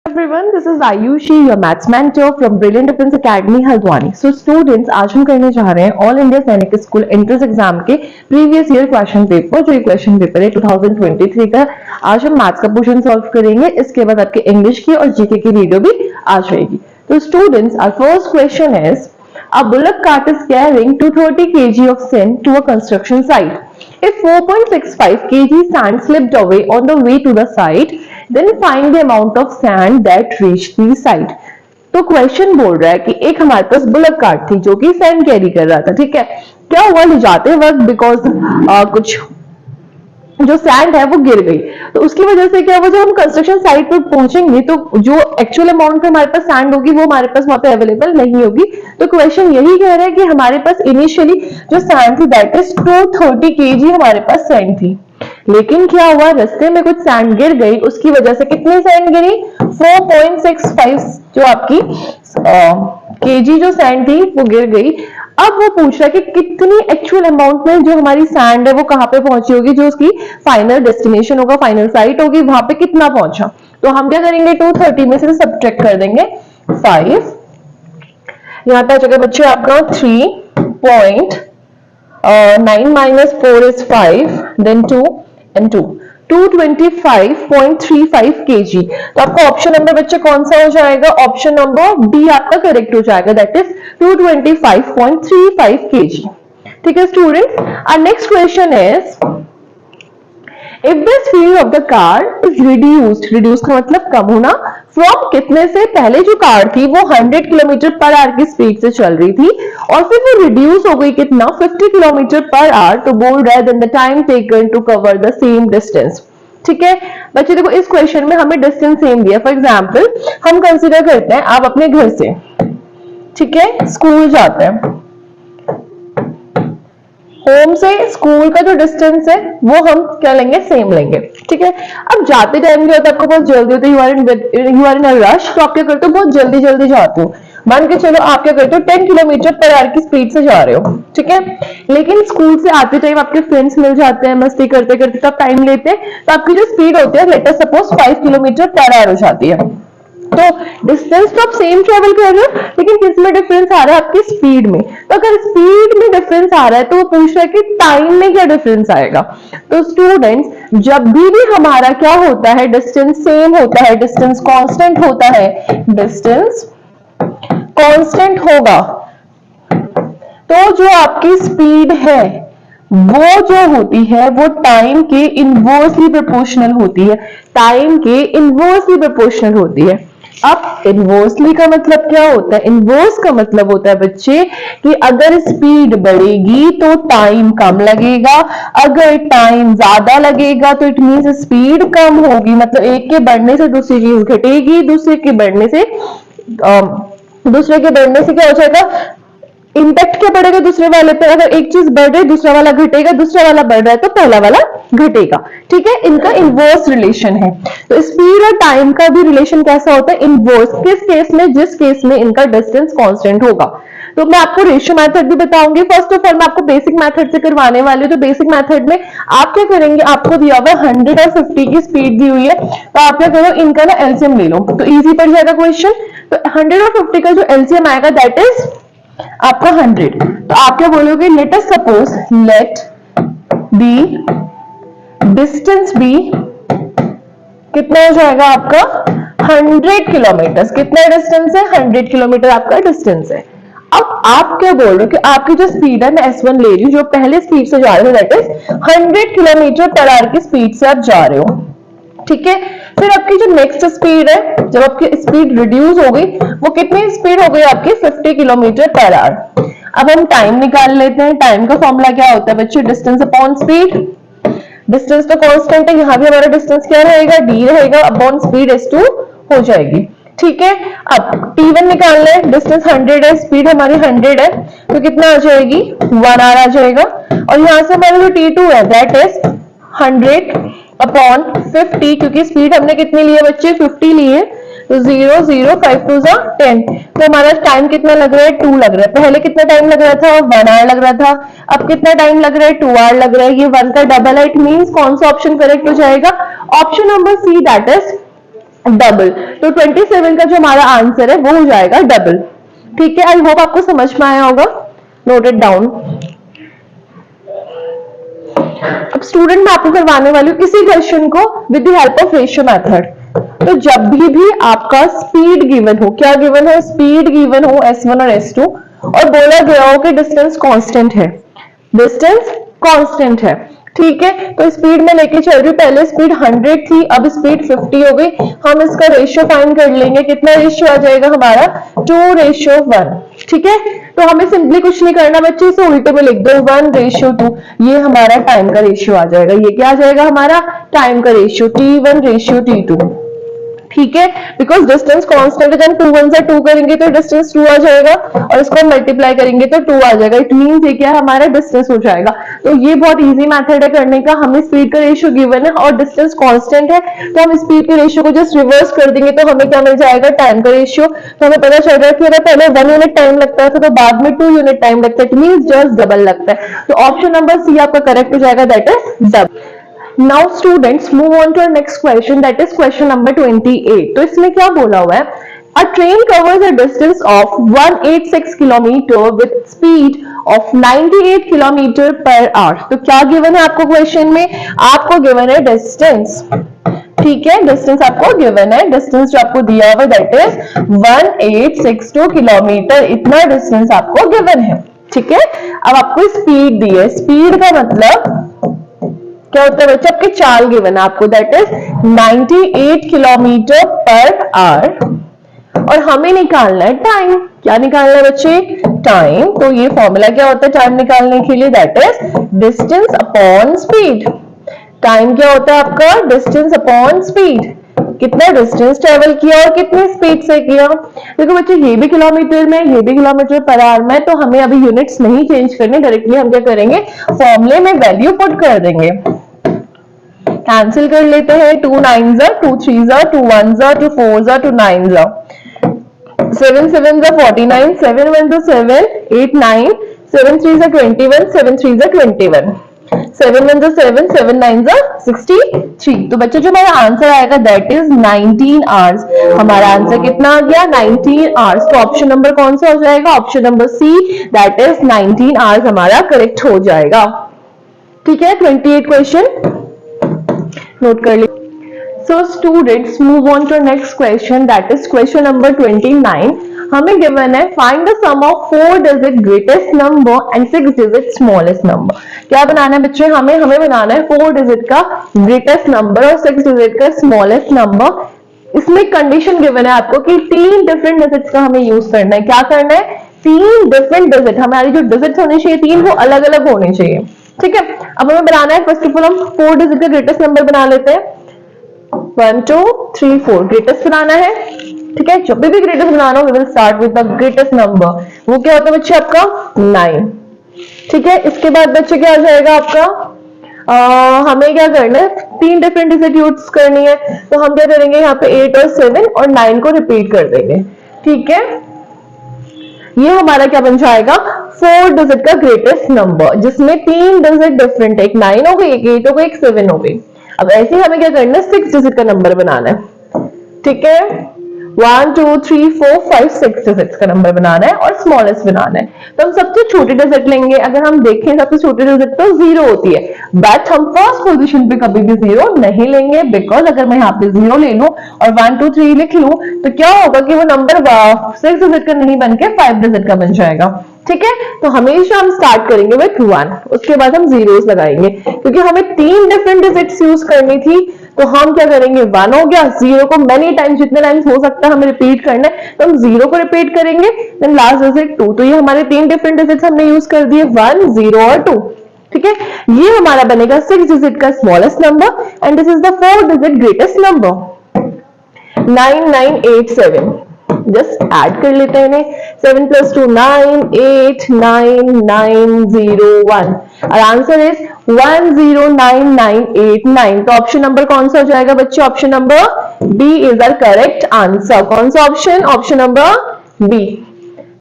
Everyone, this is Ayushi, your maths mentor from Brilliant Defense Academy, Haldwani. So students, आज हम करने जा रहे हैं ऑल इंडिया सैनिक स्कूल एंट्रेंस एग्जाम के प्रीवियस ईयर क्वेश्चन पेपर, जो ये क्वेश्चन पेपर है 2023 का. आज हम मैथ्स का पोर्शन सॉल्व करेंगे. इसके बाद आपके इंग्लिश की और जीके की वीडियो भी आ जाएगी. तो students, our first question is, a bullock cart is carrying 230 kg of sand to a construction site. If 4.65 kg sand slipped away on the way to the site, then find the amount of sand that reached the site. तो question बोल रहा है कि एक हमारे पास bullock cart थी जो कि सैंड कैरी कर रहा था. ठीक है, क्या हुआ, ले जाते वक्त बिकॉज कुछ जो सैंड है वो गिर गई, तो उसकी वजह से क्या हुआ, जब हम कंस्ट्रक्शन साइट पर पहुंचेंगे तो जो एक्चुअल अमाउंट पे हमारे पास सैंड होगी वो हमारे पास वहां पे अवेलेबल नहीं होगी. तो क्वेश्चन यही कह रहा है कि हमारे पास इनिशियली जो सैंड थी दैट इज 230 kg हमारे पास सैंड थी, लेकिन क्या हुआ, रास्ते में कुछ सैंड गिर गई. उसकी वजह से कितनी सैंड गिरी, 4.65 जो आपकी केजी जो सैंड थी वो गिर गई. अब वो पूछ रहा है कि कितनी एक्चुअल अमाउंट में जो हमारी सैंड है वो कहां पे पहुंची होगी, जो उसकी फाइनल डेस्टिनेशन होगा, फाइनल साइट होगी, वहां पे कितना पहुंचा. तो हम क्या करेंगे, 230 में से सब्ट्रैक्ट कर देंगे 5. यहाँ पे आ जाएगा बच्चे आपका 3.9 minus 4 is 5, then 2 and 2, 225.35 kg. तो आपका ऑप्शन नंबर बच्चे कौन सा हो जाएगा, ऑप्शन नंबर डी आपका करेक्ट हो जाएगा, दैट इज 225.35 kg. ठीक है students, our next question is, if the speed of the car is reduced, reduce का मतलब कम होना, फ्रॉम कितने से, पहले जो कार थी वो 100 किलोमीटर पर आवर की स्पीड से चल रही थी और फिर वो रिड्यूस हो गई कितना, 50 किलोमीटर पर आवर. तो बोल रहा है then the time taken to cover the same distance. ठीक है बच्चे, देखो इस क्वेश्चन में हमें डिस्टेंस सेम दिया. फॉर एग्जांपल हम कंसीडर करते हैं आप अपने घर से, ठीक है, स्कूल जाते हैं, होम से स्कूल का जो डिस्टेंस है वो हम क्या लेंगे, सेम लेंगे. ठीक है, अब जाते टाइम क्या होता है, आपको बहुत जल्दी होता है, you are in a rush, तो आप क्या करते हो, बहुत जल्दी जल्दी जाते हो. मान के चलो आप क्या करते हो, 10 किलोमीटर पर आवर की स्पीड से जा रहे हो. ठीक है, लेकिन स्कूल से आते टाइम आपके फ्रेंड्स मिल जाते हैं, मस्ती करते करते तब टाइम लेते हैं, तो आपकी जो स्पीड होती है late us suppose 5 kilometre per hour हो जाती है. तो डिस्टेंस तो आप सेम ट्रेवल कर रहे हो, लेकिन किसमें डिफरेंस आ रहा है, आपकी स्पीड में. तो अगर स्पीड में डिफरेंस आ रहा है तो वो पूछ रहा है कि टाइम में क्या डिफरेंस आएगा. तो स्टूडेंट्स, जब भी हमारा क्या होता है, डिस्टेंस सेम होता है, डिस्टेंस कांस्टेंट होता है, डिस्टेंस कांस्टेंट होगा, तो जो आपकी स्पीड है वो जो होती है वो टाइम के इनवर्सली प्रोपोर्शनल होती है, टाइम के इनवर्सली प्रोपोर्शनल होती है. अब इनवर्सली का मतलब क्या होता है, इनवर्स का मतलब होता है बच्चे कि अगर स्पीड बढ़ेगी तो टाइम कम लगेगा, अगर टाइम ज्यादा लगेगा तो इट मींस स्पीड कम होगी. मतलब एक के बढ़ने से दूसरी चीज घटेगी, दूसरे के बढ़ने से क्या हो जाएगा, इंपैक्ट क्या पड़ेगा दूसरे वाले पे. अगर एक चीज बढ़ रही है दूसरा वाला घटेगा, दूसरा वाला बढ़ रहा है तो पहला वाला घटेगा. ठीक है, इनका इनवर्स रिलेशन है. तो स्पीड और टाइम का भी रिलेशन कैसा होता है, इनवर्स. किस केस में, जिस केस में इनका डिस्टेंस कांस्टेंट होगा. तो मैं आपको रेशियो मेथड भी बताऊंगी. फर्स्ट ऑफ ऑल मैं आपको बेसिक मेथड से करवाने वाली हूँ. तो बेसिक मेथड में आप क्या करेंगे, आपको दिया हुआ 100 और 50 की स्पीड दी हुई है, तो आप क्या करो, इनका ना एलसीएम ले लो, तो इजी पड़ जाएगा क्वेश्चन. तो 100 और 50 का जो एलसीएम आएगा दैट इज आपका 100. तो आप क्या बोलोगे, let us suppose let B distance B कितना हो जाएगा आपका 100 किलोमीटर. कितना डिस्टेंस है, 100 किलोमीटर आपका डिस्टेंस है. अब आप क्या बोल रहे हो कि आपकी जो स्पीड है, मैं S1 ले रही हूँ, जो पहले स्पीड से जा रहे हो that is 100 kilometre per hour की स्पीड से आप जा रहे हो. ठीक है, फिर आपकी जो नेक्स्ट स्पीड है, जब आपकी स्पीड रिड्यूस हो गई, वो कितनी स्पीड हो गई आपकी 50 किलोमीटर पर आवर. अब हम टाइम निकाल लेते हैं. टाइम का फॉर्मूला क्या होता है बच्चे, डिस्टेंस अपॉन स्पीड. डिस्टेंस तो कांस्टेंट है, यहाँ भी हमारा डिस्टेंस क्या रहेगा, डी रहेगा, अपॉन स्पीड S2 हो जाएगी. ठीक है, अब T1 निकालना है, डिस्टेंस 100 है, स्पीड हमारी 100 है, तो कितना आ जाएगी, 1 आवर आ जाएगा. और यहाँ से हमारा जो T2 है दैट इज 100 अपॉन 50, क्योंकि स्पीड हमने कितनी ली है बच्चे, 50 ली है, तो 0 0 5 2 10. तो हमारा टाइम कितना लग रहा है, 2 लग रहा है. पहले कितना टाइम लग रहा था, 1 आवर लग रहा था. अब कितना टाइम लग रहा है, 2 आवर लग रहा है. ये 1 का डबल है, इट मींस कौन सा ऑप्शन करेक्ट हो जाएगा, option number see that is double. तो 27 का जो हमारा आंसर है वो हो जाएगा डबल। ठीक है, आई होप आपको समझ में आया होगा। Note it down. अब स्टूडेंट मैं आपको करवाने वाली हूँ इसी क्वेश्चन को with the help of ratio method. तो जब भी आपका स्पीड गिवन हो, क्या गिवन हो, स्पीड गिवन हो S1 और S2, और बोला गया हो कि डिस्टेंस कांस्टेंट है, डिस्टेंस कांस्टेंट है, ठीक है, तो स्पीड में लेके चल रही हूँ, पहले स्पीड 100 थी, अब स्पीड 50 हो गई। हम इसका रेशियो फाइंड कर लेंगे, कितना रेशियो आ जाएगा हमारा 2:1। ठीक है, तो हमें सिंपली कुछ नहीं करना बच्चे, इसे उल्टे में लिख दो 1:2। ये हमारा टाइम का रेशियो आ जाएगा, ये क्या आ जाएगा हमारा टाइम का रेशियो T1:T2। ठीक है, बिकॉज डिस्टेंस कांस्टेंट है, जब 2 1 से 2 करेंगे तो डिस्टेंस 2 आ जाएगा, और इसको मल्टीप्लाई करेंगे तो 2 आ जाएगा। इट मींस ये क्या हमारा डिस्टेंस हो जाएगा। तो ये बहुत इजी मेथड है करने का। हमें स्पीड का रेशियो गिवन है और डिस्टेंस कांस्टेंट है, तो हम स्पीड के रेशियो को जस्ट रिवर्स कर देंगे तो हमें क्या मिल जाएगा टाइम का रेशियो। तो हमें पता चल रहा है कि अगर पहले 1 यूनिट टाइम लगता है तो बाद में 2 यूनिट टाइम लगता है, इट मींस जस्ट डबल लगता है। तो ऑप्शन नंबर सी आपका करेक्ट हो जाएगा, that is double. Now students move on to our next question, that is question number 28। तो इसमें क्या बोला हुआ है, a train covers a distance of 186 kilometer with speed of 98 kilometer per hour। तो क्या गिवन है आपको क्वेश्चन में, आपको गिवन है डिस्टेंस। ठीक है, डिस्टेंस आपको गिवन है, डिस्टेंस जो आपको दिया हुआ दैट इज 1862 किलोमीटर, इतना डिस्टेंस आपको गिवन है। ठीक है, अब आपको स्पीड दी है, स्पीड का मतलब क्या होता है बच्चे, आपके चाल गिवन है आपको that is 98 kilometre per hour, और हमें निकालना है टाइम। क्या निकालना है बच्चे, टाइम। तो ये फॉर्मूला क्या होता है टाइम निकालने के लिए, that is distance upon speed. Time क्या होता है आपका, डिस्टेंस अपॉन स्पीड, कितना डिस्टेंस ट्रेवल किया और कितनी स्पीड से किया। देखो बच्चे ये भी किलोमीटर में, ये भी किलोमीटर पर आवर में, तो हमें अभी यूनिट्स नहीं चेंज करनी, डायरेक्टली हम क्या करेंगे फॉर्मूले में वैल्यू पुट कर देंगे। कैंसिल कर लेते हैं, 2 9s 2 3s 2 1s 2 4s 2 9s 7 7s 49 7 1s 7 8 9 7 3s 21 7 3s 21 7 1s 7 7 9s 63। तो बच्चों जो हमारा आंसर आएगा दैट इज 19 आवर्स। हमारा आंसर कितना आ गया 19 आवर्स। तो ऑप्शन नंबर कौन सा हो जाएगा, option number see that is 19 hours हमारा करेक्ट हो जाएगा। ठीक है, 28 क्वेश्चन नोट कर लीजिए। So students move on to next question, that is question number 29। हमें गिवन है find the sum of 4 digit greatest number and 6 digit smallest number. क्या बनाना है बच्चे, हमें बनाना है 4 डिजिट का ग्रेटेस्ट नंबर और 6 डिजिट का स्मॉलेस्ट नंबर। इसमें कंडीशन गिवन है आपको कि 3 डिफरेंट डिजिट्स का हमें यूज करना है। क्या करना है, 3 डिफरेंट डिजिट, हमारी जो डिजिट्स होने चाहिए 3 वो अलग अलग होने चाहिए। ठीक है, अब हमें बनाना है, फर्स्ट ऑफ ऑल हम 4 डिजिट का ग्रेटेस्ट नंबर बना लेते हैं। 1 2 3 4 ग्रेटेस्ट बनाना है। ठीक है, जब भी ग्रेटेस्ट बनाना हो we will start with the greatest number. वो क्या होता है बच्चे आपका 9। ठीक है, इसके बाद बच्चे क्या आ जाएगा आपका, हमें क्या करना है 3 डिफरेंट डिजिट यूज करनी है। तो हम क्या करेंगे यहाँ पे 8 और 7 और 9 को रिपीट कर देंगे। ठीक है, ये हमारा क्या बन जाएगा 4 डिजिट का ग्रेटेस्ट नंबर, जिसमें 3 डिजिट डिफरेंट है, एक 9 हो गई, एक 8 हो गई, एक 7 हो गई। अब ऐसे ही हमें क्या करना है 6 डिजिट का नंबर बनाना है। ठीक है, 1 2 3 4 5 6 डिजिट का नंबर बनाना है और स्मॉलेस्ट बनाना है। तो हम सबसे छोटे डिजिट लेंगे। अगर हम देखें सबसे छोटे डिजिट तो 0 होती है, बट हम फर्स्ट पोजीशन पे कभी भी 0 नहीं लेंगे, बिकॉज अगर मैं यहाँ पे 0 ले लूं और 1 2 3 लिख लूं तो क्या होगा कि वो नंबर 6 डिजिट का नहीं बन के 5 डिजिट का बन जाएगा। ठीक है, तो हमेशा हम स्टार्ट करेंगे विथ 1, उसके बाद हम जीरोस लगाएंगे, क्योंकि हमें 3 डिफरेंट डिजिट्स यूज करनी थी। तो हम क्या करेंगे 1 हो गया, 0 को मेनी टाइम्स, जितने टाइम्स हो सकता है हमें रिपीट करना है, तो हम 0 को रिपीट करेंगे, देन लास्ट डिजिट 2। तो ये हमारे 3 डिफरेंट डिजिट्स हमने यूज कर दिए 1 0 और 2। ठीक है, ये हमारा बनेगा 6 डिजिट का smallest number and this is the 4 digit greatest number 9987। Just add कर लेते हैं इन्हें, 7 + 2 9 8 9 9 0 1। और आंसर इज 109989। तो ऑप्शन नंबर कौन सा हो जाएगा बच्चे, option number B is our correct answer. कौन सा ऑप्शन, ऑप्शन नंबर बी।